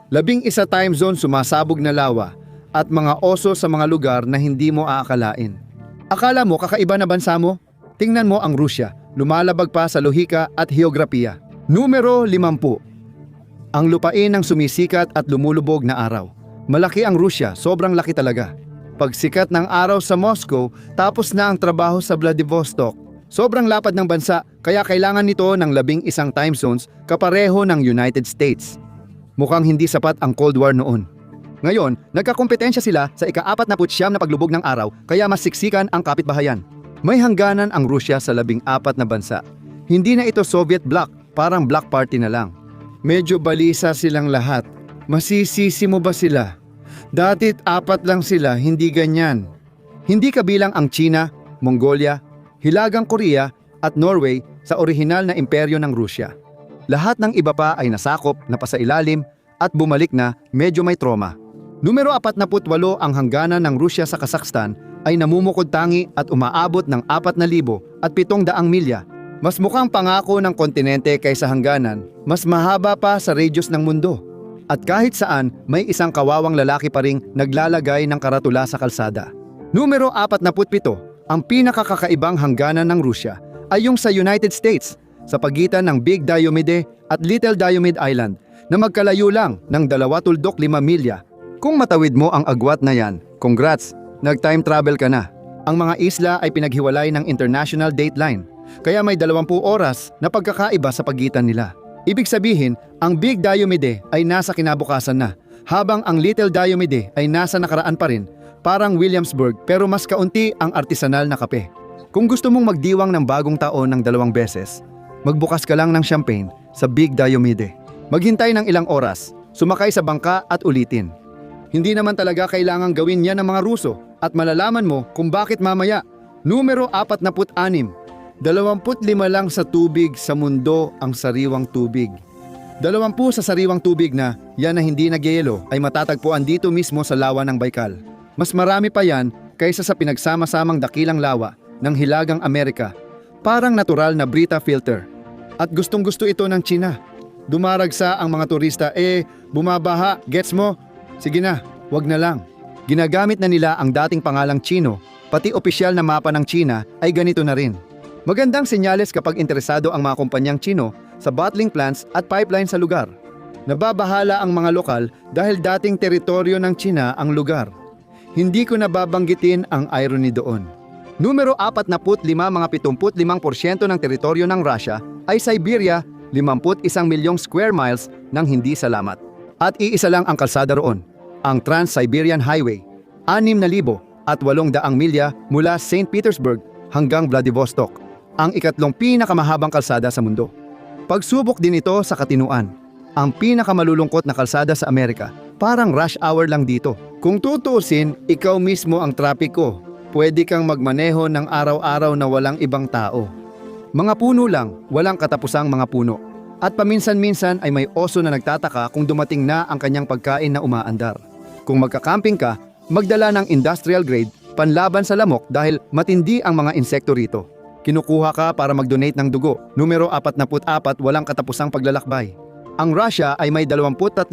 11 time zone sumasabog na lawa at mga oso sa mga lugar na hindi mo aakalain. Akala mo kakaiba na bansa mo? Tingnan mo ang Rusya, lumalabag pa sa lohika at heograpiya. Numero 50. Ang lupain ng sumisikat at lumulubog na araw. Malaki ang Rusya, sobrang laki talaga. Pagsikat ng araw sa Moscow, tapos na ang trabaho sa Vladivostok. Sobrang lapad ng bansa, kaya kailangan nito ng 11 time zones kapareho ng United States. Mukhang hindi sapat ang Cold War noon. Ngayon, nagkakompetensya sila sa ika-49 na paglubog ng araw, kaya mas siksikan ang kapitbahayan. May hangganan ang Rusya sa 14 na bansa. Hindi na ito Soviet bloc, parang bloc party na lang. Medyo balisa silang lahat. Masisisi mo ba sila? Dati't 4 lang sila, hindi ganyan. Hindi kabilang ang China, Mongolia, Hilagang Korea at Norway sa orihinal na imperyo ng Rusya. Lahat ng iba pa ay nasakop, napasailalim at bumalik na medyo may trauma. Numero 48 ang hangganan ng Rusya sa Kazakhstan ay namumukod tangi at umaabot ng 4,700 milya. Mas mukhang pangako ng kontinente kaysa hangganan, mas mahaba pa sa radius ng mundo. At kahit saan, may isang kawawang lalaki pa ring naglalagay ng karatula sa kalsada. Numero 47, ang pinakakakaibang hangganan ng Rusya ay yung sa United States, sa pagitan ng Big Diomede at Little Diomede Island na magkalayo lang ng 2.5 milya. Kung matawid mo ang agwat na yan, congrats, nag-time travel ka na. Ang mga isla ay pinaghiwalay ng international dateline, kaya may 20 oras na pagkakaiba sa pagitan nila. Ibig sabihin, ang Big Diomede ay nasa kinabukasan na, habang ang Little Diomede ay nasa nakaraan pa rin, parang Williamsburg pero mas kaunti ang artisanal na kape. Kung gusto mong magdiwang ng bagong taon ng 2 beses, magbukas ka lang ng champagne sa Big Diomede. Maghintay ng ilang oras, sumakay sa bangka at ulitin. Hindi naman talaga kailangang gawin yan ng mga Ruso at malalaman mo kung bakit mamaya. Numero 46. 25 lang sa tubig sa mundo ang sariwang tubig. 20 sa sariwang tubig na yan na hindi nagyayelo ay matatagpuan dito mismo sa lawa ng Baikal. Mas marami pa yan kaysa sa pinagsama-samang dakilang lawa ng Hilagang Amerika. Parang natural na Brita filter. At gustong-gusto ito ng China. Dumaragsa ang mga turista, bumabaha, gets mo? Sige na, wag na lang. Ginagamit na nila ang dating pangalang Chino, pati opisyal na mapa ng China ay ganito na rin. Magandang senyales kapag interesado ang mga kumpanyang Chino sa bottling plants at pipeline sa lugar. Nababahala ang mga lokal dahil dating teritoryo ng China ang lugar. Hindi ko nababanggitin ang irony doon. Numero 45, mga 75% ng teritoryo ng Russia ay Siberia, 51 milyong square miles ng hindi salamat. At iisa lang ang kalsada roon, ang Trans-Siberian Highway, 6,800 milya mula St. Petersburg hanggang Vladivostok, ang ikatlong pinakamahabang kalsada sa mundo. Pagsubok din ito sa katinuan, ang pinakamalulungkot na kalsada sa Amerika, parang rush hour lang dito. Kung tutuusin, ikaw mismo ang trapiko. Pwede kang magmaneho ng araw-araw na walang ibang tao. Mga puno lang, walang katapusang mga puno. At paminsan-minsan ay may oso na nagtataka kung dumating na ang kanyang pagkain na umaandar. Kung magkakamping ka, magdala ng industrial grade panlaban sa lamok dahil matindi ang mga insekto rito. Kinukuha ka para mag-donate ng dugo. Numero 44, walang katapusang paglalakbay. Ang Russia ay may 23,000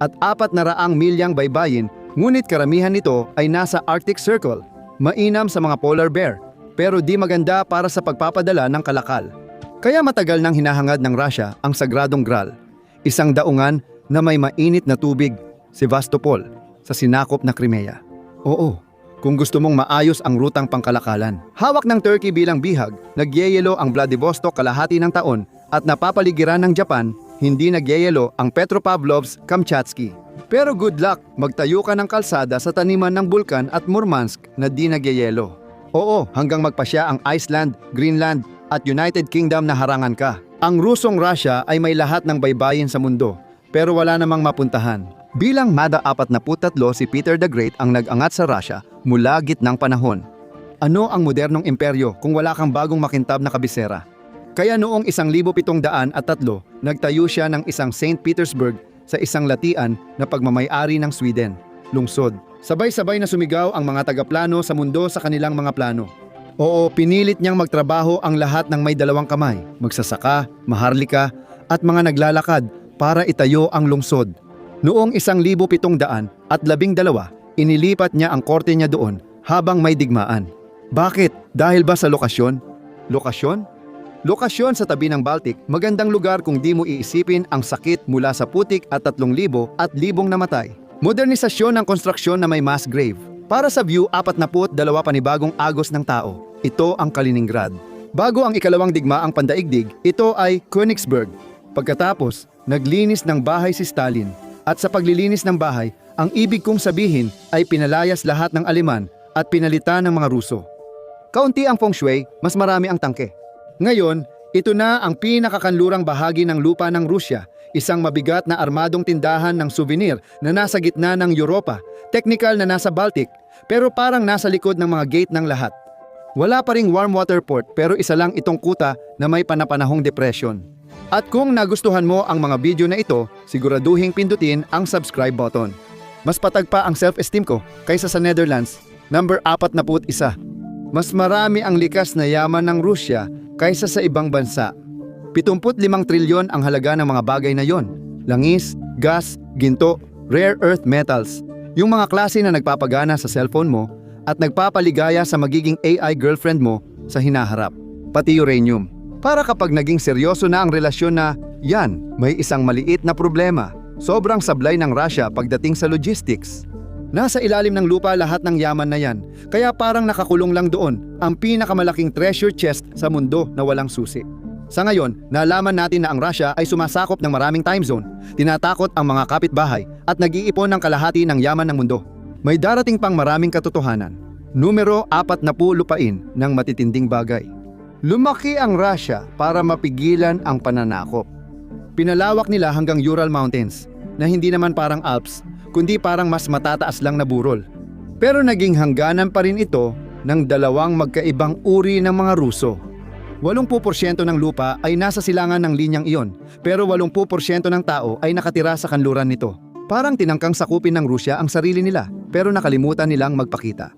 at 400 milyang baybayin, ngunit karamihan nito ay nasa Arctic Circle. Mainam sa mga polar bear, pero di maganda para sa pagpapadala ng kalakal. Kaya matagal nang hinahangad ng Russia ang Sagradong Graal, isang daungan na may mainit na tubig, Sevastopol, sa sinakop na Crimea. Oo, kung gusto mong maayos ang rutang pangkalakalan. Hawak ng Turkey bilang bihag, nagyeyelo ang Vladivostok kalahati ng taon at napapaligiran ng Japan, hindi nagyeyelo ang Petropavlovsk-Kamchatsky. Pero good luck, magtayo ka ng kalsada sa taniman ng bulkan at Murmansk na di nagyeyelo. Oo, hanggang magpasya ang Iceland, Greenland at United Kingdom na harangan ka. Ang Rusong Russia ay may lahat ng baybayin sa mundo, pero wala namang mapuntahan. Bilang Mada 43 si Peter the Great ang nag-angat sa Russia mula gitnang panahon. Ano ang modernong imperyo kung wala kang bagong makintab na kabisera? Kaya noong 1703, nagtayo siya ng isang St. Petersburg sa isang latian na pagmamay-ari ng Sweden, lungsod. Sabay-sabay na sumigaw ang mga tagaplano sa mundo sa kanilang mga plano. Oo, pinilit niyang magtrabaho ang lahat ng may 2 kamay, magsasaka, maharlika, at mga naglalakad para itayo ang lungsod. Noong 1712, inilipat niya ang korte niya doon habang may digmaan. Bakit? Dahil ba sa lokasyon? Lokasyon? Lokasyon sa tabi ng Baltic, magandang lugar kung di mo iisipin ang sakit mula sa putik at 3,000 at libong namatay. Modernisasyon ng konstruksyon na may mass grave. Para sa view, 42 panibagong agos ng tao. Ito ang Kaliningrad. Bago ang ikalawang digmaang pandaigdig, ito ay Königsberg. Pagkatapos, naglinis ng bahay si Stalin. At sa paglilinis ng bahay, ang ibig kong sabihin ay pinalayas lahat ng Aleman at pinalitan ng mga Ruso. Kaunti ang feng shui, mas marami ang tangke. Ngayon, ito na ang pinakakanlurang bahagi ng lupa ng Rusya, isang mabigat na armadong tindahan ng souvenir na nasa gitna ng Europa, technical na nasa Baltic, pero parang nasa likod ng mga gate ng lahat. Wala pa ring warm water port pero isa lang itong kuta na may panapanahong depression. At kung nagustuhan mo ang mga video na ito, siguraduhing pindutin ang subscribe button. Mas patag pa ang self-esteem ko kaysa sa Netherlands, number 41. Mas marami ang likas na yaman ng Rusya kaysa sa ibang bansa. 75 trilyon ang halaga ng mga bagay na yon. Langis, gas, ginto, rare earth metals. Yung mga klase na nagpapagana sa cellphone mo at nagpapaligaya sa magiging AI girlfriend mo sa hinaharap. Pati uranium. Para kapag naging seryoso na ang relasyon na, yan, may isang maliit na problema. Sobrang sablay ng Russia pagdating sa logistics. Nasa ilalim ng lupa lahat ng yaman na yan, kaya parang nakakulong lang doon ang pinakamalaking treasure chest sa mundo na walang susi. Sa ngayon, nalaman natin na ang Russia ay sumasakop ng maraming time zone, tinatakot ang mga kapitbahay at nag-iipon ng kalahati ng yaman ng mundo. May darating pang maraming katotohanan. Numero 40 lupain ng matitinding bagay. Lumaki ang Russia para mapigilan ang pananakop. Pinalawak nila hanggang Ural Mountains, na hindi naman parang Alps, kundi parang mas matataas lang na burol. Pero naging hangganan pa rin ito ng dalawang magkaibang uri ng mga Ruso. 80% ng lupa ay nasa silangan ng linyang iyon, pero 80% ng tao ay nakatira sa kanluran nito. Parang tinangkang sakupin ng Rusya ang sarili nila, pero nakalimutan nilang magpakita.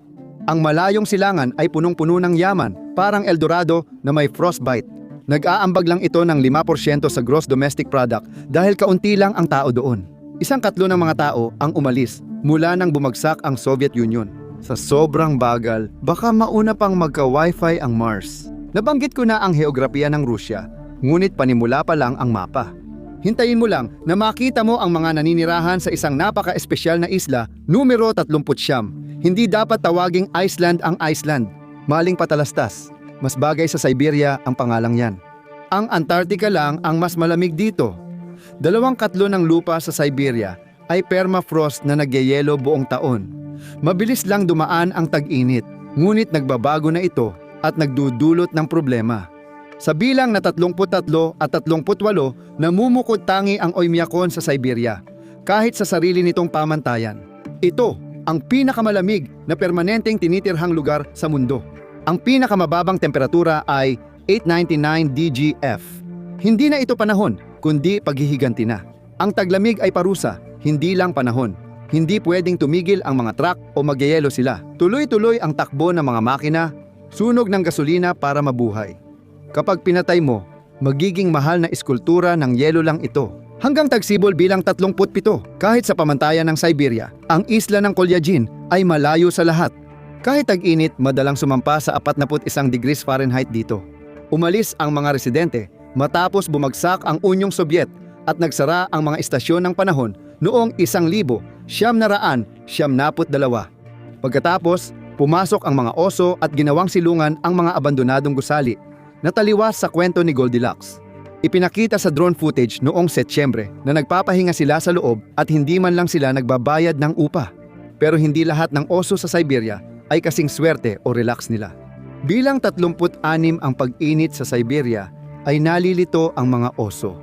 Ang malayong silangan ay punong-puno ng yaman, parang Eldorado na may frostbite. Nag-aambag lang ito ng 5% sa gross domestic product dahil kaunti lang ang tao doon. 1/3 ng mga tao ang umalis mula nang bumagsak ang Soviet Union. Sa sobrang bagal, baka mauna pang magka-wifi ang Mars. Nabanggit ko na ang heograpiya ng Rusya, ngunit panimula pa lang ang mapa. Hintayin mo lang na makita mo ang mga naninirahan sa isang napaka-espesyal na isla, numero 39. Hindi dapat tawaging Iceland ang Iceland. Maling patalastas. Mas bagay sa Siberia ang pangalang yan. Ang Antarctica lang ang mas malamig dito. 2/3 ng lupa sa Siberia ay permafrost na nagyayelo buong taon. Mabilis lang dumaan ang tag-init, ngunit nagbabago na ito at nagdudulot ng problema. Sa bilang na 33 at 38, namumukod tangi ang Oymyakon sa Siberia, kahit sa sarili nitong pamantayan. Ito ang pinakamalamig na permanenteng tinitirhang lugar sa mundo. Ang pinakamababang temperatura ay 899 DGF. Hindi na ito panahon, kundi paghihiganti na. Ang taglamig ay parusa, hindi lang panahon. Hindi pwedeng tumigil ang mga truck o magyayelo sila. Tuloy-tuloy ang takbo ng mga makina, sunog ng gasolina para mabuhay. Kapag pinatay mo, magiging mahal na eskultura ng yelo lang ito. Hanggang tagsibol bilang 37, kahit sa pamantayan ng Siberia, ang isla ng Kolyagin ay malayo sa lahat. Kahit tag-init, madalang sumampa sa 41 degrees Fahrenheit dito. Umalis ang mga residente matapos bumagsak ang Unyong Sobyet at nagsara ang mga istasyon ng panahon noong 1972. Pagkatapos, pumasok ang mga oso at ginawang silungan ang mga abandonadong gusali na taliwas sa kwento ni Goldilocks. Ipinakita sa drone footage noong Setyembre na nagpapahinga sila sa loob at hindi man lang sila nagbabayad ng upa. Pero hindi lahat ng oso sa Siberia ay kasing swerte o relax nila. Bilang 36 ang pag-init sa Siberia, ay nalilito ang mga oso.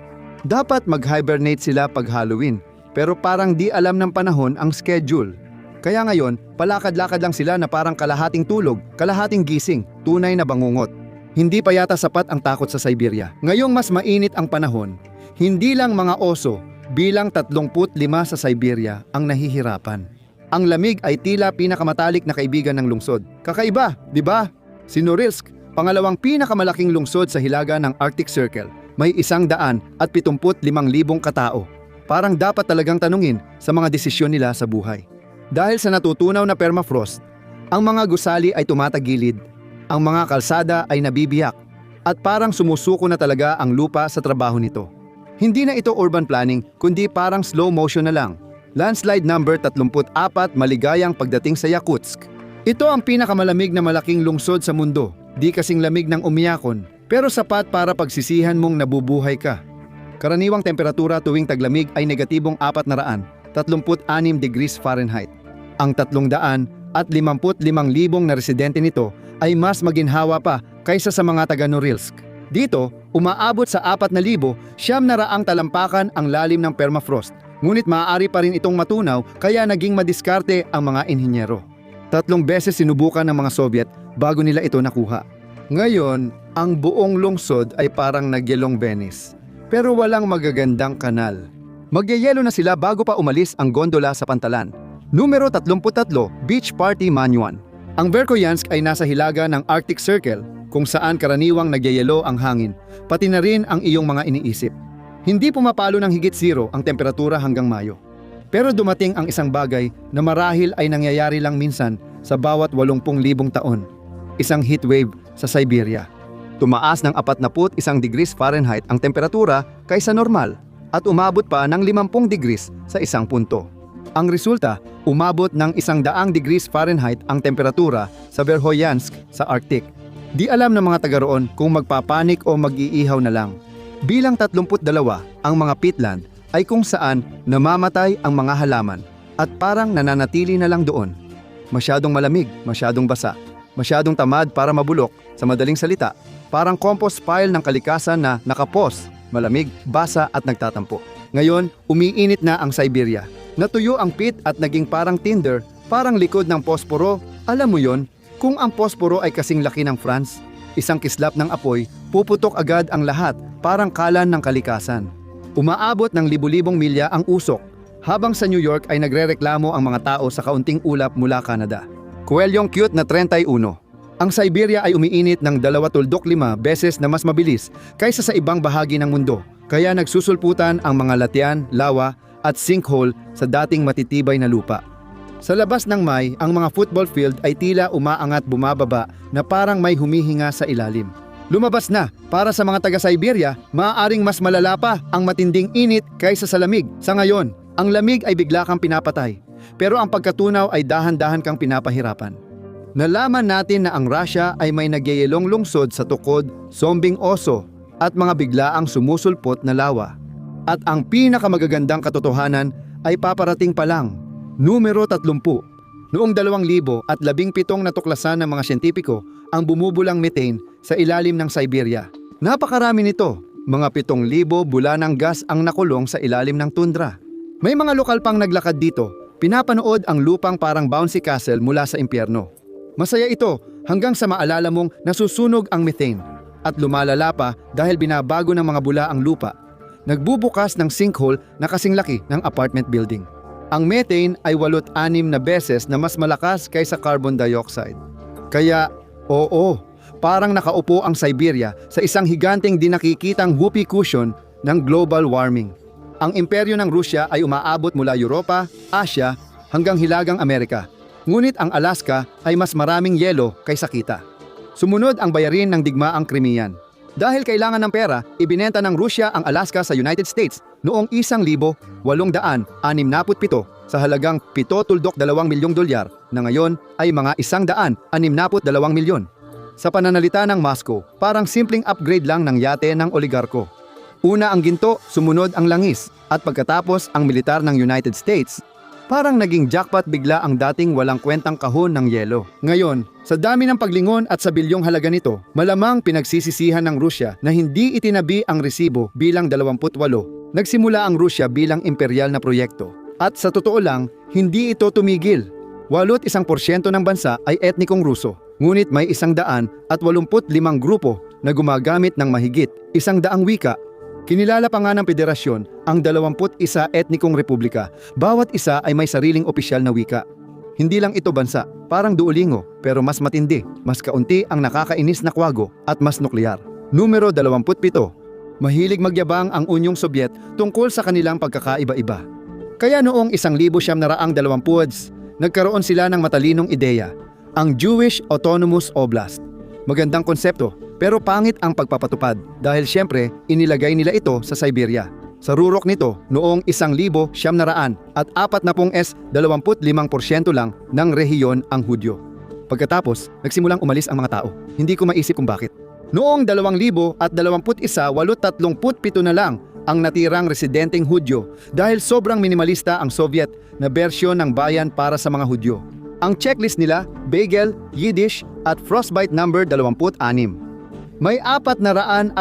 Dapat mag-hibernate sila pag Halloween, pero parang di alam ng panahon ang schedule. Kaya ngayon, palakad-lakad lang sila na parang kalahating tulog, kalahating gising, tunay na bangungot. Hindi pa yata sapat ang takot sa Siberia. Ngayong mas mainit ang panahon, hindi lang mga oso, bilang 35 sa Siberia ang nahihirapan. Ang lamig ay tila pinakamatalik na kaibigan ng lungsod. Kakaiba, di ba? Si Norilsk, pangalawang pinakamalaking lungsod sa hilaga ng Arctic Circle, may 175,000 katao. parang dapat talagang tanungin sa mga desisyon nila sa buhay. Dahil sa natutunaw na permafrost, ang mga gusali ay tumatagilid, ang mga kalsada ay nabibiyak, at parang sumusuko na talaga ang lupa sa trabaho nito. Hindi na ito urban planning, kundi parang slow motion na lang. Landslide number 34, maligayang pagdating sa Yakutsk. Ito ang pinakamalamig na malaking lungsod sa mundo. Di kasing lamig ng Umiakon, pero sapat para pagsisihan mong nabubuhay ka. Karaniwang temperatura tuwing taglamig ay negatibong 436 degrees Fahrenheit. Ang 355,000 na residente nito ay mas maginhawa pa kaysa sa mga taga Norilsk. Dito, umaabot sa 4,700 talampakan ang lalim ng permafrost. Ngunit maaari pa rin itong matunaw kaya naging madiskarte ang mga inhinyero. 3 beses sinubukan ng mga Soviet bago nila ito nakuha. Ngayon, ang buong lungsod ay parang nagyelong Venice, pero walang magagandang kanal. Magyayelo na sila bago pa umalis ang gondola sa pantalan. Numero 33, Beach Party Manyuan. Ang Verkhoyansk ay nasa hilaga ng Arctic Circle kung saan karaniwang nagyayelo ang hangin, pati na rin ang iyong mga iniisip. Hindi pumapalo ng higit 0 ang temperatura hanggang Mayo. Pero dumating ang isang bagay na marahil ay nangyayari lang minsan sa bawat 80,000 taon. Isang heat wave sa Siberia. Tumaas ng 41 degrees Fahrenheit ang temperatura kaysa normal at umabot pa ng 50 degrees sa isang punto. Ang resulta, umabot ng 100 degrees Fahrenheit ang temperatura sa Verkhoyansk sa Arctic. Di alam ng mga taga roon kung magpapanik o mag-iihaw na lang. Bilang 32 ang mga peatland ay kung saan namamatay ang mga halaman at parang nananatili na lang doon. Masyadong malamig, masyadong basa, masyadong tamad para mabulok, sa madaling salita, parang compost pile ng kalikasan na nakapos, malamig, basa at nagtatampo. Ngayon, umiinit na ang Siberia. Natuyo ang peat at naging parang tinder, parang likod ng posporo. Alam mo yon, kung ang posporo ay kasing laki ng France, isang kislap ng apoy, puputok agad ang lahat, parang kalan ng kalikasan. Umaabot ng libu-libong milya ang usok, habang sa New York ay nagrereklamo ang mga tao sa kaunting ulap mula Canada. Kwelyong cute na 31. Ang Siberia ay umiinit ng 2.5 beses na mas mabilis kaysa sa ibang bahagi ng mundo, kaya nagsusulputan ang mga latyan, lawa at sinkhole sa dating matitibay na lupa. Sa labas ng May, ang mga football field ay tila umaangat bumababa na parang may humihinga sa ilalim. Lumabas na, para sa mga taga-Siberia, maaaring mas malala pa ang matinding init kaysa sa lamig. Sa ngayon, ang lamig ay bigla kang pinapatay, pero ang pagkatunaw ay dahan-dahan kang pinapahirapan. Nalaman natin na ang Russia ay may nagyayelong lungsod sa tukod, zombing oso, at mga biglaang sumusulpot na lawa. At ang pinakamagagandang katotohanan ay paparating pa lang. Numero 30. Noong 2017 natuklasan ng mga siyentipiko ang bumubulang methane sa ilalim ng Siberia. Napakarami nito, mga 7,000 bula ng gas ang nakulong sa ilalim ng tundra. May mga lokal pang naglakad dito, pinapanood ang lupang parang bouncy castle mula sa impyerno. Masaya ito hanggang sa maalala mong nasusunog ang methane at lumalala pa dahil binabago ng mga bula ang lupa. Nagbubukas ng sinkhole na kasing laki ng apartment building. Ang methane ay 86 na beses na mas malakas kaysa carbon dioxide. Kaya, oo, parang nakaupo ang Siberia sa isang higanteng di nakikitang whoopee cushion ng global warming. Ang imperyo ng Rusya ay umaabot mula Europa, Asia hanggang Hilagang Amerika. Ngunit ang Alaska ay mas maraming yelo kaysa kita. Sumunod ang bayarin ng digmaang Crimean. Dahil kailangan ng pera, ibinenta ng Rusya ang Alaska sa United States noong 1,867 sa halagang $7.2 milyong na ngayon ay mga $162 milyon. Sa pananalita ng Moscow, parang simpleng upgrade lang ng yate ng oligarko. Una ang ginto, sumunod ang langis, at pagkatapos ang militar ng United States. Parang naging jackpot bigla ang dating walang kwentang kahon ng yelo. Ngayon, sa dami ng paglingon at sa bilyong halaga nito, malamang pinagsisisihan ng Rusya na hindi itinabi ang resibo bilang 28. Nagsimula ang Rusya bilang imperial na proyekto. At sa totoo lang, hindi ito tumigil. 81% ng bansa ay etnikong Ruso. Ngunit may 185 grupo na gumagamit ng mahigit 100 wika. Kinilala pa nga ng federasyon ang 21 etnikong republika. Bawat isa ay may sariling opisyal na wika. Hindi lang ito bansa, parang Duolingo, pero mas matindi, mas kaunti ang nakakainis na kwago at mas nuklear. Numero 27. Mahilig magyabang ang Unyong Sobyet tungkol sa kanilang pagkakaiba-iba. Kaya noong 1920s, nagkaroon sila ng matalinong ideya, ang Jewish Autonomous Oblast. Magandang konsepto, pero pangit ang pagpapatupad dahil siyempre inilagay nila ito sa Siberia. Sa rurok nito, noong 1900 at 25% lang ng rehiyon ang Hudyo. Pagkatapos, nagsimulang umalis ang mga tao. Hindi ko maisip kung bakit. Noong 2021, 37 na lang ang natirang residenteng Hudyo dahil sobrang minimalista ang Soviet na bersyon ng bayan para sa mga Hudyo. Ang checklist nila, bagel, Yiddish at frostbite number 26. May 488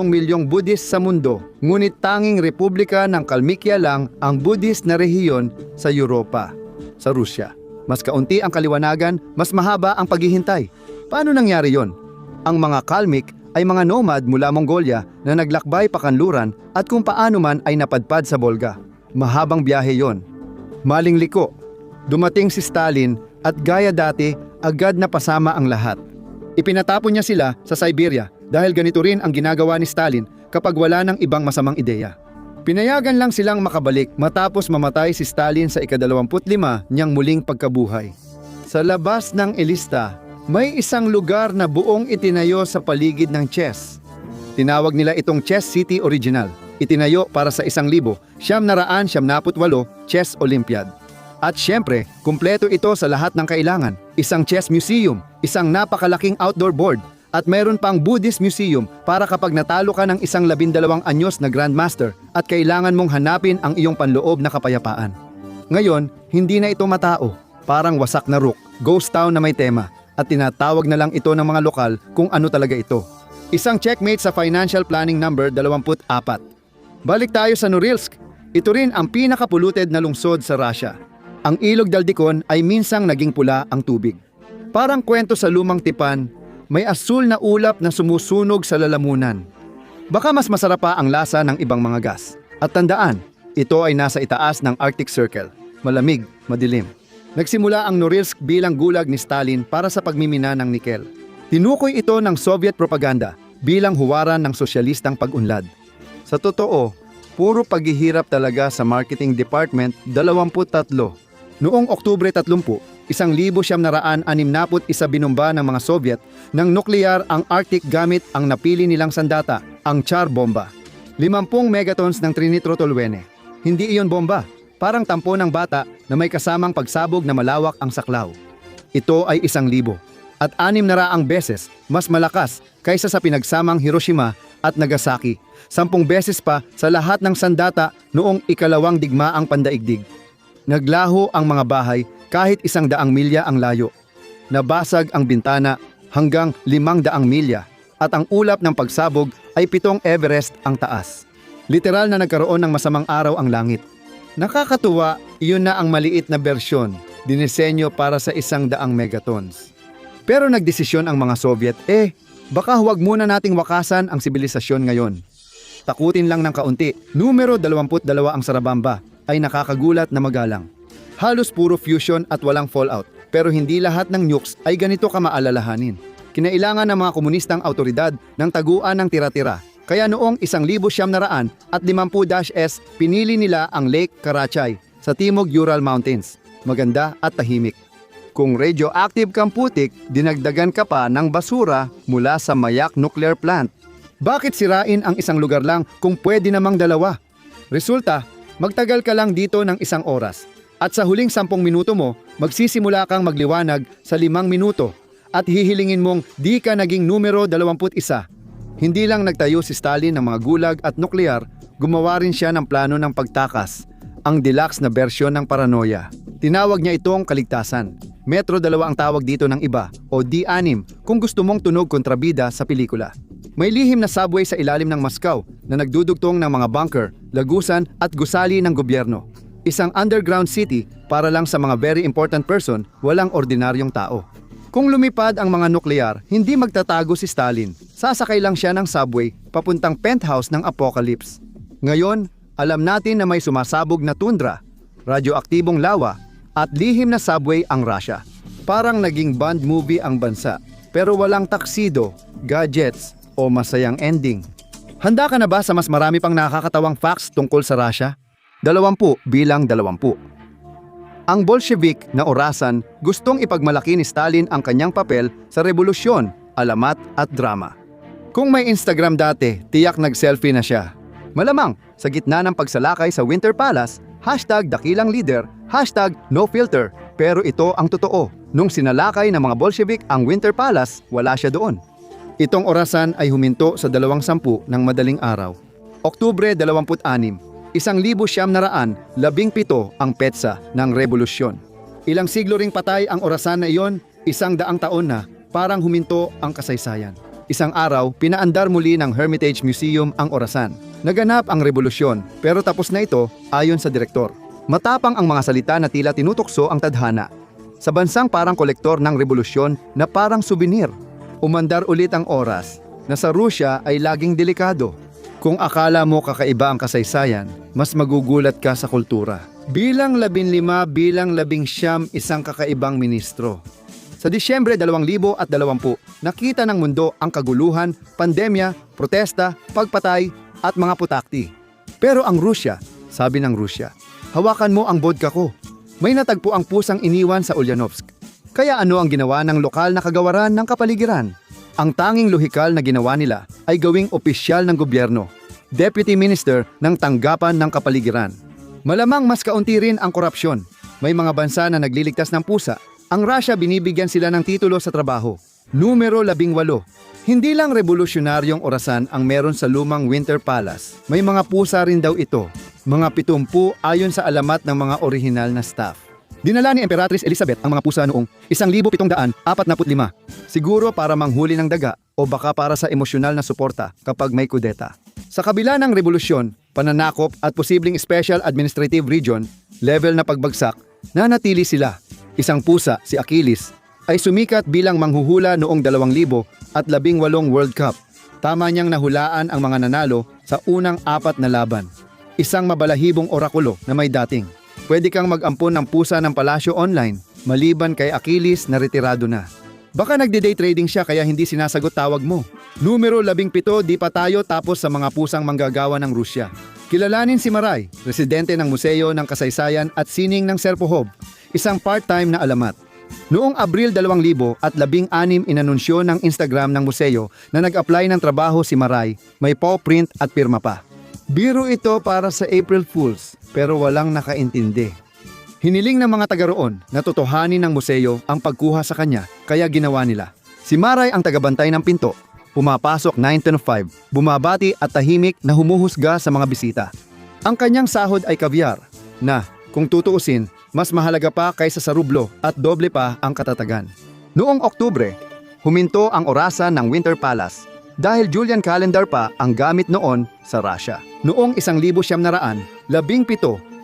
milyong Buddhist sa mundo, ngunit tanging Republika ng Kalmykia lang ang Buddhist na rehiyon sa Europa, sa Rusya. Mas kaunti ang kaliwanagan, mas mahaba ang paghihintay. Paano nangyari yon? Ang mga Kalmyk ay mga nomad mula Mongolia na naglakbay pakanluran at kung paano man ay napadpad sa Volga. Mahabang biyahe yon. Maling liko. Dumating si Stalin at gaya dati, agad na pasama ang lahat. Ipinatapon niya sila sa Siberia dahil ganito rin ang ginagawa ni Stalin kapag wala ng ibang masamang ideya. Pinayagan lang silang makabalik matapos mamatay si Stalin sa ika-25 niyang muling pagkabuhay. Sa labas ng Elista, may isang lugar na buong itinayo sa paligid ng chess. Tinawag nila itong Chess City Original. Itinayo para sa 1,978 Chess Olympiad. At syempre, kumpleto ito sa lahat ng kailangan. Isang chess museum, isang napakalaking outdoor board, at mayroon pang Buddhist museum para kapag natalo ka ng isang 12 anyos na Grandmaster at kailangan mong hanapin ang iyong panloob na kapayapaan. Ngayon, hindi na ito matao. Parang wasak na rook, ghost town na may tema. At tinatawag na lang ito ng mga lokal kung ano talaga ito. Isang checkmate sa financial planning number 24. Balik tayo sa Norilsk. Ito rin ang pinakapolluted na lungsod sa Russia. Ang ilog Daldikon ay minsang naging pula ang tubig. Parang kwento sa lumang tipan, may asul na ulap na sumusunog sa lalamunan. Baka mas masarap pa ang lasa ng ibang mga gas. At tandaan, ito ay nasa itaas ng Arctic Circle. Malamig, madilim. Nagsimula ang Norilsk bilang gulag ni Stalin para sa pagmimina ng nikel. Tinukoy ito ng Soviet propaganda bilang huwaran ng sosyalistang pag-unlad. Sa totoo, puro paghihirap talaga sa marketing department 23. Noong Oktubre 30, 1961 binomba ng mga Soviet ng nuklear ang Arctic gamit ang napili nilang sandata, ang Tsar bomba. 50 megatons ng trinitrotoluene. Hindi iyon bomba. Parang tampo ng bata na may kasamang pagsabog na malawak ang saklaw. Ito ay 1,000 at 600 beses mas malakas kaysa sa pinagsamang Hiroshima at Nagasaki. 10 beses pa sa lahat ng sandata noong ikalawang digmaang pandaigdig. Naglaho ang mga bahay kahit 100 milya ang layo. Nabasag ang bintana hanggang 500 milya at ang ulap ng pagsabog ay 7 Everest ang taas. Literal na nagkaroon ng masamang araw ang langit. Nakakatuwa, iyon na ang maliit na bersyon, dinisenyo para sa 100 megatons. Pero nagdesisyon ang mga Soviet, baka huwag muna nating wakasan ang sibilisasyon ngayon. Takutin lang ng kaunti, numero 22 ang Sarabamba ay nakakagulat na magalang. Halos puro fusion at walang fallout, pero hindi lahat ng nukes ay ganito kamaalalahanin. Kinailangan ng mga komunistang autoridad ng taguan ng tira-tira. Kaya noong 1950-S, pinili nila ang Lake Karachay sa timog Ural Mountains. Maganda at tahimik. Kung radioactive kang putik, dinagdagan ka pa ng basura mula sa Mayak Nuclear Plant. Bakit sirain ang isang lugar lang kung pwede namang dalawa? Resulta, magtagal ka lang dito ng 1 oras. At sa huling 10 minuto mo, magsisimula kang magliwanag sa 5 minuto at hihilingin mong di ka naging numero 21. Hindi lang nagtayo si Stalin ng mga gulag at nuklear, gumawa rin siya ng plano ng pagtakas, ang deluxe na bersyon ng paranoia. Tinawag niya itong kaligtasan. Metro 2 ang tawag dito ng iba, o D6 kung gusto mong tunog kontrabida sa pelikula. May lihim na subway sa ilalim ng Moscow na nagdudugtong ng mga bunker, lagusan at gusali ng gobyerno. Isang underground city para lang sa mga very important person, walang ordinaryong tao. Kung lumipad ang mga nuklear, hindi magtatago si Stalin. Sasakay lang siya ng subway papuntang penthouse ng Apocalypse. Ngayon, alam natin na may sumasabog na tundra, radyoaktibong lawa, at lihim na subway ang Russia. Parang naging Bond movie ang bansa, pero walang taksido, gadgets, o masayang ending. Handa ka na ba sa mas marami pang nakakatawang facts tungkol sa Russia? 20 bilang 20. Ang Bolshevik na orasan gustong ipagmalaki ni Stalin ang kanyang papel sa revolusyon, alamat at drama. Kung may Instagram dati, tiyak nag-selfie na siya. Malamang, sa gitna ng pagsalakay sa Winter Palace, #dakilang leader, #nofilter. Pero ito ang totoo. Nung sinalakay ng mga Bolshevik ang Winter Palace, wala siya doon. Itong orasan ay huminto sa 2:10 ng madaling araw. Oktubre 26, 1917 ang petsa ng revolusyon. Ilang siglo ring patay ang orasan na iyon, 100 taon na, parang huminto ang kasaysayan. Isang araw, pinaandar muli ng Hermitage Museum ang orasan. Naganap ang revolusyon, pero tapos na ito ayon sa direktor. Matapang ang mga salita na tila tinutokso ang tadhana. Sa bansang parang kolektor ng revolusyon na parang souvenir, umandar ulit ang oras na sa Rusya ay laging delikado. Kung akala mo kakaiba ang kasaysayan, mas magugulat ka sa kultura. Bilang 15, bilang 19, isang kakaibang ministro. Sa Disyembre 2020, nakita ng mundo ang kaguluhan, pandemya, protesta, pagpatay at mga putakti. Pero ang Rusya, sabi ng Rusya, hawakan mo ang vodka ko. May natagpo ang pusang iniwan sa Ulyanovsk. Kaya ano ang ginawa ng lokal na kagawaran ng kapaligiran? Ang tanging lohikal na ginawa nila ay gawing opisyal ng gobyerno, deputy minister ng tanggapan ng kapaligiran. Malamang mas kaunti rin ang korupsyon. May mga bansa na nagliligtas ng pusa. Ang Russia binibigyan sila ng titulo sa trabaho. Numero 18. Hindi lang revolusyonaryong orasan ang meron sa lumang Winter Palace. May mga pusa rin daw ito. Mga 70 ayon sa alamat ng mga orihinal na staff. Dinala ni Emperatrice Elizabeth ang mga pusa noong 1745. Siguro para manghuli ng daga o baka para sa emosyonal na suporta kapag may kudeta. Sa kabila ng revolusyon, pananakop at posibleng special administrative region, level na pagbagsak, nanatili sila. Isang pusa, si Achilles, ay sumikat bilang manghuhula noong 2018 World Cup. Tama niyang nahulaan ang mga nanalo sa unang 4 na laban. Isang mabalahibong orakulo na may dating. Pwede kang mag-ampon ng pusa ng palasyo online, maliban kay Achilles na retirado na. Baka nagde-day trading siya kaya hindi sinasagot tawag mo. Numero 17, di pa tayo tapos sa mga pusang manggagawa ng Rusya. Kilalanin si Maray, residente ng Museo ng Kasaysayan at Sining ng Serpukhov, isang part-time na alamat. Noong Abril 2016 inanunsyo ng Instagram ng museo na nag-apply ng trabaho si Maray, may paw print at pirma pa. Biro ito para sa April Fools, pero walang nakaintindi. Hiniling ng mga taga roon na totohanin ng museo ang pagkuha sa kanya, kaya ginawa nila. Si Maray ang tagabantay ng pinto, pumapasok 9 to 5, bumabati at tahimik na humuhusga sa mga bisita. Ang kanyang sahod ay kavyar, na, kung tutuusin, mas mahalaga pa kaysa sa rublo at doble pa ang katatagan. Noong Oktubre, huminto ang orasan ng Winter Palace dahil Julian calendar pa ang gamit noon sa Russia. Noong 1917,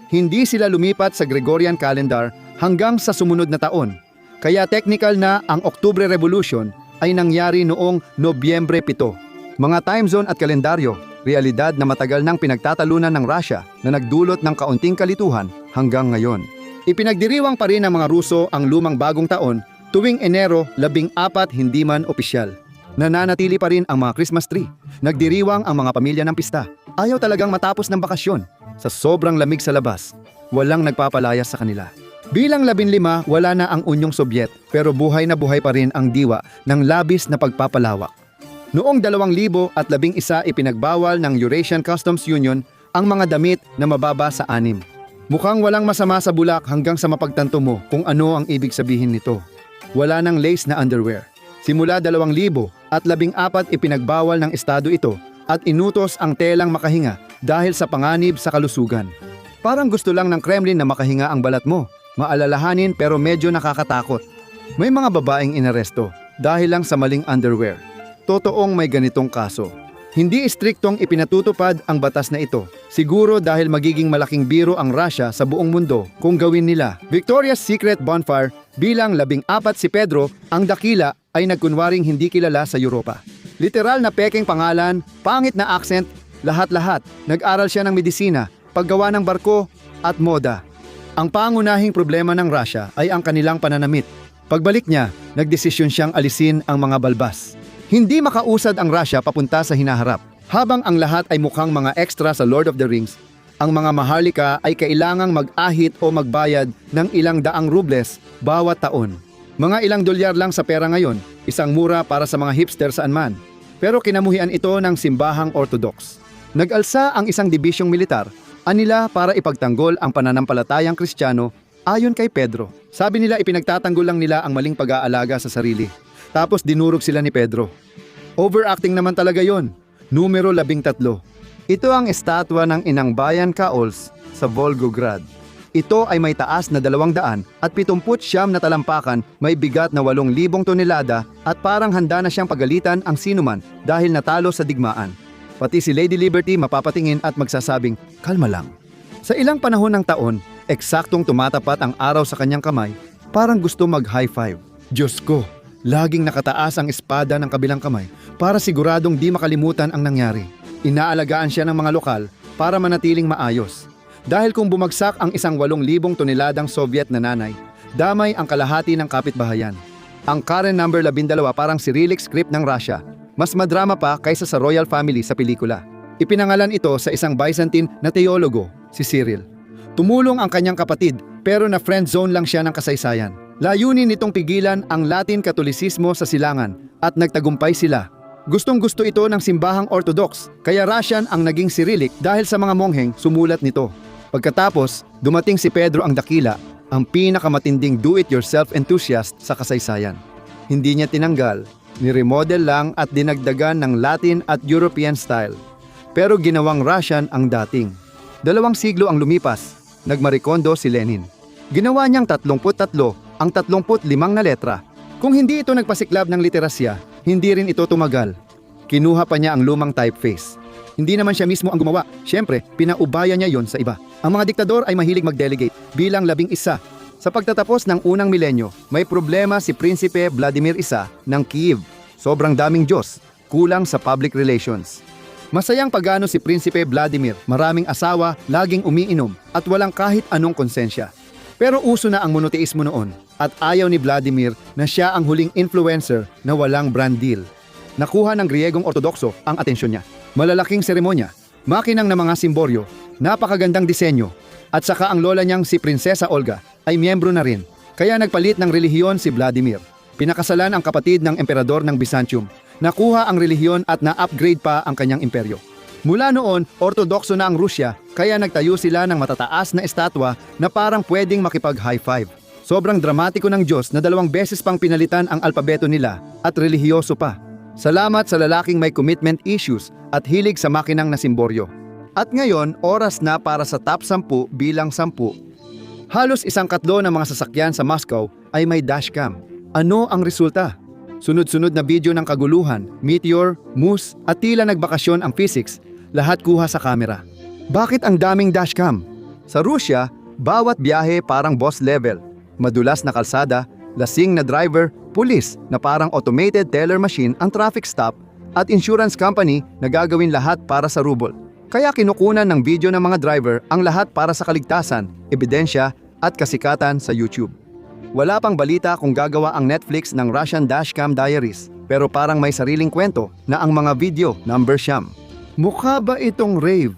hindi sila lumipat sa Gregorian calendar hanggang sa sumunod na taon. Kaya technical na ang Oktubre Revolution ay nangyari noong Nobyembre 7. Mga time zone at kalendaryo, realidad na matagal nang pinagtatalunan ng Russia na nagdulot ng kaunting kalituhan hanggang ngayon. Ipinagdiriwang pa rin ng mga Ruso ang lumang bagong taon tuwing Enero 14 hindi man opisyal. Nananatili pa rin ang mga Christmas tree. Nagdiriwang ang mga pamilya ng pista. Ayaw talagang matapos ng bakasyon. Sa sobrang lamig sa labas, walang nagpapalayas sa kanila. Bilang 15, wala na ang Unyong Sobyet pero buhay na buhay pa rin ang diwa ng labis na pagpapalawak. Noong 2011 ipinagbawal ng Eurasian Customs Union ang mga damit na mababa sa 6. Mukhang walang masama sa bulak hanggang sa mapagtanto mo kung ano ang ibig sabihin nito. Wala nang lace na underwear. Simula 2014 ipinagbawal ng estado ito at inutos ang telang makahinga dahil sa panganib sa kalusugan. Parang gusto lang ng Kremlin na makahinga ang balat mo. Maalalahanin pero medyo nakakatakot. May mga babaeng inaresto dahil lang sa maling underwear. Totoong may ganitong kaso. Hindi istriktong ipinatutupad ang batas na ito. Siguro dahil magiging malaking biro ang Russia sa buong mundo kung gawin nila. Victoria's Secret bonfire bilang 14 si Pedro, ang dakila ay nagkunwaring hindi kilala sa Europa. Literal na peking pangalan, pangit na accent, lahat-lahat. Nag-aral siya ng medisina, paggawa ng barko at moda. Ang pangunahing problema ng Russia ay ang kanilang pananamit. Pagbalik niya, nagdesisyon siyang alisin ang mga balbas. Hindi makausad ang Russia papunta sa hinaharap. Habang ang lahat ay mukhang mga extra sa Lord of the Rings, ang mga maharlika ay kailangang mag-ahit o magbayad ng ilang daang rubles bawat taon. Mga ilang dolyar lang sa pera ngayon, isang mura para sa mga hipster saan man. Pero kinamuhian ito ng simbahang Orthodox. Nag-alsa ang isang dibisyong militar, anila para ipagtanggol ang pananampalatayang Kristiyano ayon kay Pedro. Sabi nila ipinagtatanggol lang nila ang maling pag-aalaga sa sarili. Tapos dinurog sila ni Pedro. Overacting naman talaga yon. Numero 13. Ito ang estatwa ng Inang Bayan Kaols sa Volgograd. Ito ay may taas na 200 at 79 na talampakan, may bigat na 8,000 tonelada at parang handa na siyang pagalitan ang sinuman dahil natalo sa digmaan. Pati si Lady Liberty mapapatingin at magsasabing, kalma lang. Sa ilang panahon ng taon, eksaktong tumatapat ang araw sa kanyang kamay, parang gusto mag-high five. Diyos ko, laging nakataas ang espada ng kabilang kamay para siguradong di makalimutan ang nangyari. Inaalagaan siya ng mga lokal para manatiling maayos. Dahil kung bumagsak ang isang 8,000 toneladang Soviet na nanay, damay ang kalahati ng kapitbahayan. Ang Karen number 12 parang Cyrillic script ng Russia. Mas madrama pa kaysa sa royal family sa pelikula. Ipinangalan ito sa isang Byzantine na teologo, si Cyril. Tumulong ang kanyang kapatid pero na friend zone lang siya ng kasaysayan. Layunin nitong pigilan ang Latin Katolisismo sa silangan at nagtagumpay sila. Gustong-gusto ito ng simbahang Orthodox, kaya Russian ang naging Cyrillic dahil sa mga mongheng sumulat nito. Pagkatapos, dumating si Pedro ang Dakila, ang pinakamatinding do-it-yourself enthusiast sa kasaysayan. Hindi niya tinanggal, ni-remodel lang at dinagdagan ng Latin at European style. Pero ginawang Russian ang dating. 2 siglo ang lumipas, nagmarikondo si Lenin. Ginawa niyang 33 ang 35 na letra. Kung hindi ito nagpasiklab ng literasya, hindi rin ito tumagal. Kinuha pa niya ang lumang typeface. Hindi naman siya mismo ang gumawa. Siyempre, pinaubaya niya yon sa iba. Ang mga diktador ay mahilig mag-delegate bilang 11. Sa pagtatapos ng unang milenyo, may problema si Prinsipe Vladimir I ng Kiev. Sobrang daming Diyos, kulang sa public relations. Masayang pagano si Prinsipe Vladimir, maraming asawa, laging umiinom, at walang kahit anong konsensya. Pero uso na ang monoteismo noon, at ayaw ni Vladimir na siya ang huling influencer na walang brand deal. Nakuha ng Griegong Ortodokso ang atensyon niya. Malalaking seremonya, makinang na mga simboryo, napakagandang disenyo, at saka ang lola niyang si Prinsesa Olga ay miyembro na rin. Kaya nagpalit ng relihiyon si Vladimir. Pinakasalan ang kapatid ng emperador ng Byzantium. Nakuha ang relihiyon at na-upgrade pa ang kanyang imperyo. Mula noon, ortodokso na ang Rusya, kaya nagtayo sila ng matataas na estatwa na parang pwedeng makipag-high five. Sobrang dramatiko ng Diyos na 2 beses pang pinalitan ang alpabeto nila at relihiyoso pa. Salamat sa lalaking may commitment issues at hilig sa makinang na simboryo. At ngayon, oras na para sa top 10 bilang 10. Halos 1/4 ng mga sasakyan sa Moscow ay may dashcam. Ano ang resulta? Sunod-sunod na video ng kaguluhan, meteor, moose at tila nagbakasyon ang physics, lahat kuha sa kamera. Bakit ang daming dashcam? Sa Rusya, bawat biyahe parang boss level. Madulas na kalsada, lasing na driver, pulis na parang automated teller machine ang traffic stop at insurance company na gagawin lahat para sa ruble. Kaya kinukunan ng video ng mga driver ang lahat para sa kaligtasan, ebidensya at kasikatan sa YouTube. Wala pang balita kung gagawa ang Netflix ng Russian Dashcam Diaries, pero parang may sariling kwento na ang mga video number siyam. Mukha ba itong rave?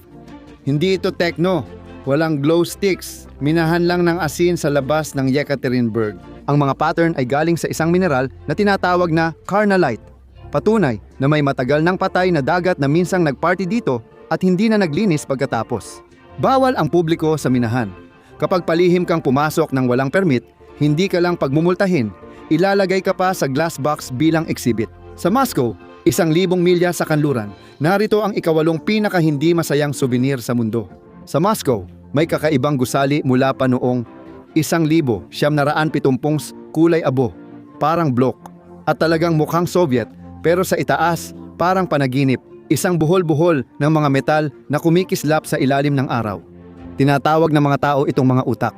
Hindi ito techno, walang glow sticks, minahan lang ng asin sa labas ng Yekaterinburg. Ang mga pattern ay galing sa isang mineral na tinatawag na carnallite. Patunay na may matagal ng patay na dagat na minsang nagparty dito at hindi na naglinis pagkatapos. Bawal ang publiko sa minahan. Kapag palihim kang pumasok ng walang permit, hindi ka lang pagmumultahin, ilalagay ka pa sa glass box bilang exhibit. Sa Moscow, 1,000 milya sa kanluran, narito ang ika-8 pinaka-hindi masayang souvenir sa mundo. Sa Moscow, may kakaibang gusali mula pa noong 1970 kulay abo, parang block, at talagang mukhang Soviet, pero sa itaas, parang panaginip, isang buhol-buhol ng mga metal na kumikislap sa ilalim ng araw. Tinatawag ng mga tao itong mga utak.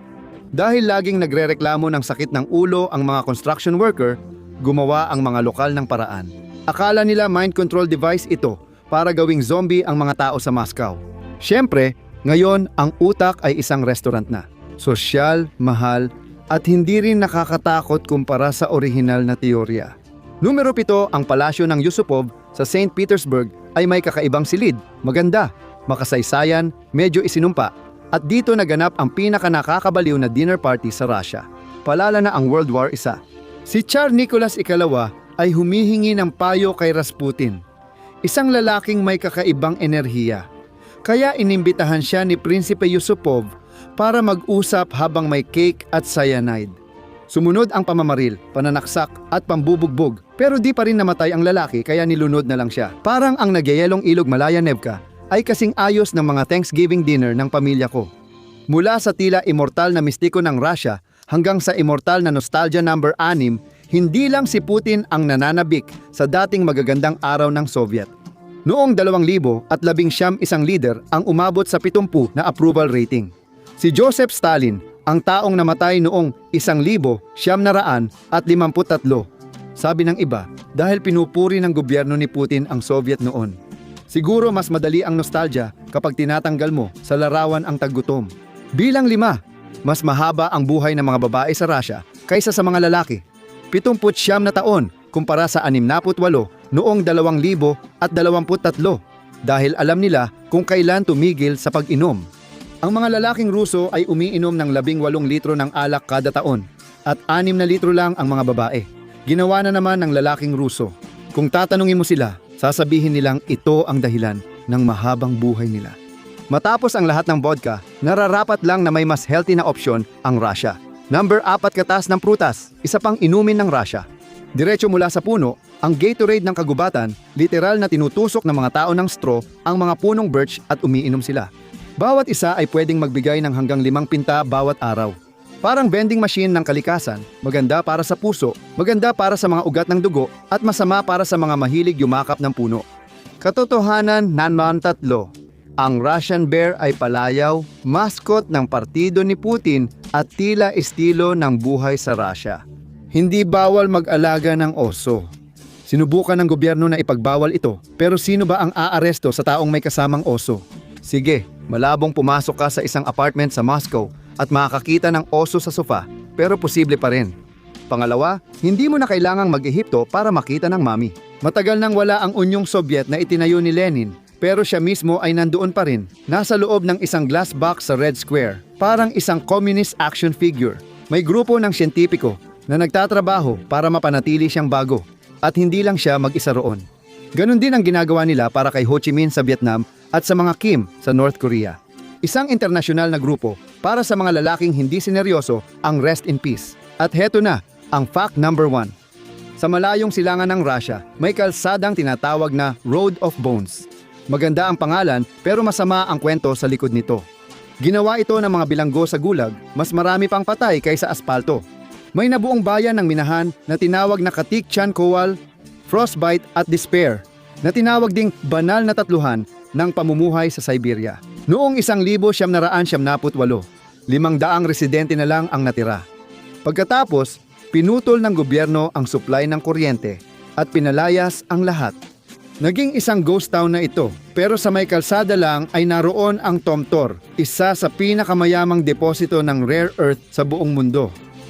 Dahil laging nagrereklamo ng sakit ng ulo ang mga construction worker, gumawa ang mga lokal ng paraan. Akala nila mind control device ito para gawing zombie ang mga tao sa Moscow. Siyempre, ngayon ang utak ay isang restaurant na. Sosyal, mahal, at hindi rin nakakatakot kumpara sa orihinal na teorya. Numero 7, ang palasyo ng Yusupov sa St. Petersburg ay may kakaibang silid, maganda, makasaysayan, medyo isinumpa. At dito naganap ang pinaka-nakakabaliw na dinner party sa Russia. Palala na ang World War I. Si Tsar Nicholas II ay humihingi ng payo kay Rasputin, isang lalaking may kakaibang enerhiya. Kaya inimbitahan siya ni Prinsipe Yusupov para mag-usap habang may cake at cyanide. Sumunod ang pamamaril, pananaksak at pambubugbog, pero di pa rin namatay ang lalaki kaya nilunod na lang siya. Parang ang nagyayelong ilog Malaya Nevka ay kasing ayos ng mga Thanksgiving dinner ng pamilya ko. Mula sa tila immortal na mistiko ng Russia hanggang sa immortal na nostalgia number 6, hindi lang si Putin ang nananabik sa dating magagandang araw ng Soviet. Noong 2019 isang leader ang umabot sa 70 na approval rating. Si Joseph Stalin, ang taong namatay noong 1953. Sabi ng iba, dahil pinupuri ng gobyerno ni Putin ang Soviet noon. Siguro mas madali ang nostalgia kapag tinatanggal mo sa larawan ang taggutom. Bilang 5, mas mahaba ang buhay ng mga babae sa Russia kaysa sa mga lalaki. 79 na taon kumpara sa 68 noong 2023 dahil alam nila kung kailan tumigil sa pag-inom. Ang mga lalaking Ruso ay umiinom ng 18 litro ng alak kada taon at 6 na litro lang ang mga babae. Ginawa na naman ng lalaking Ruso. Kung tatanungin mo sila, sasabihin nilang ito ang dahilan ng mahabang buhay nila. Matapos ang lahat ng vodka, nararapat lang na may mas healthy na opsyon ang Russia. Number 4 katas ng prutas, isa pang inumin ng Russia. Diretso mula sa puno, ang Gatorade ng kagubatan, literal na tinutusok ng mga tao ng straw ang mga punong birch at umiinom sila. Bawat isa ay pwedeng magbigay ng hanggang 5 pinta bawat araw. Parang vending machine ng kalikasan, maganda para sa puso, maganda para sa mga ugat ng dugo, at masama para sa mga mahilig yumakap ng puno. Katotohanan naman 3. Ang Russian Bear ay palayaw, mascot ng partido ni Putin at tila estilo ng buhay sa Russia. Hindi bawal mag-alaga ng oso. Sinubukan ng gobyerno na ipagbawal ito, pero sino ba ang aaresto sa taong may kasamang oso? Sige, malabong pumasok ka sa isang apartment sa Moscow at makakakita ng oso sa sofa, pero posible pa rin. Pangalawa, hindi mo na kailangang mag-Ehipto para makita ng mami. Matagal nang wala ang Unyong Soviet na itinayo ni Lenin, pero siya mismo ay nandoon pa rin, nasa loob ng isang glass box sa Red Square, parang isang communist action figure. May grupo ng siyentipiko na nagtatrabaho para mapanatili siyang bago, at hindi lang siya mag-isa roon. Ganon din ang ginagawa nila para kay Ho Chi Minh sa Vietnam at sa mga Kim sa North Korea. Isang internasyonal na grupo para sa mga lalaking hindi sineryoso ang Rest in Peace. At heto na, ang fact number 1. Sa malayong silangan ng Russia, may kalsadang tinatawag na Road of Bones. Maganda ang pangalan pero masama ang kwento sa likod nito. Ginawa ito ng mga bilanggo sa gulag, mas marami pang patay kaysa aspalto. May nabuong bayan ng minahan na tinawag na Katikchan Kowal, Frostbite at Despair, na tinawag ding banal na tatluhan ng pamumuhay sa Siberia. Noong 1978, 500 residente na lang ang natira. Pagkatapos, pinutol ng gobyerno ang supply ng kuryente at pinalayas ang lahat. Naging isang ghost town na ito, pero sa may kalsada lang ay naroon ang Tomtor, isa sa pinakamayamang deposito ng rare earth sa buong mundo.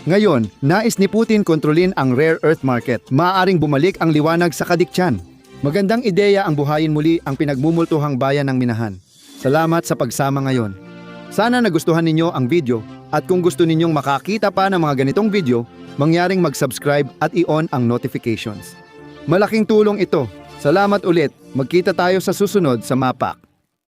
Ngayon, nais ni Putin kontrolin ang rare earth market. Maaaring bumalik ang liwanag sa Kadikchan. Magandang ideya ang buhayin muli ang pinagmumultuhang bayan ng minahan. Salamat sa pagsama ngayon. Sana nagustuhan ninyo ang video at kung gusto ninyong makakita pa ng mga ganitong video, mangyaring mag-subscribe at i-on ang notifications. Malaking tulong ito. Salamat ulit. Magkita tayo sa susunod sa Mapak.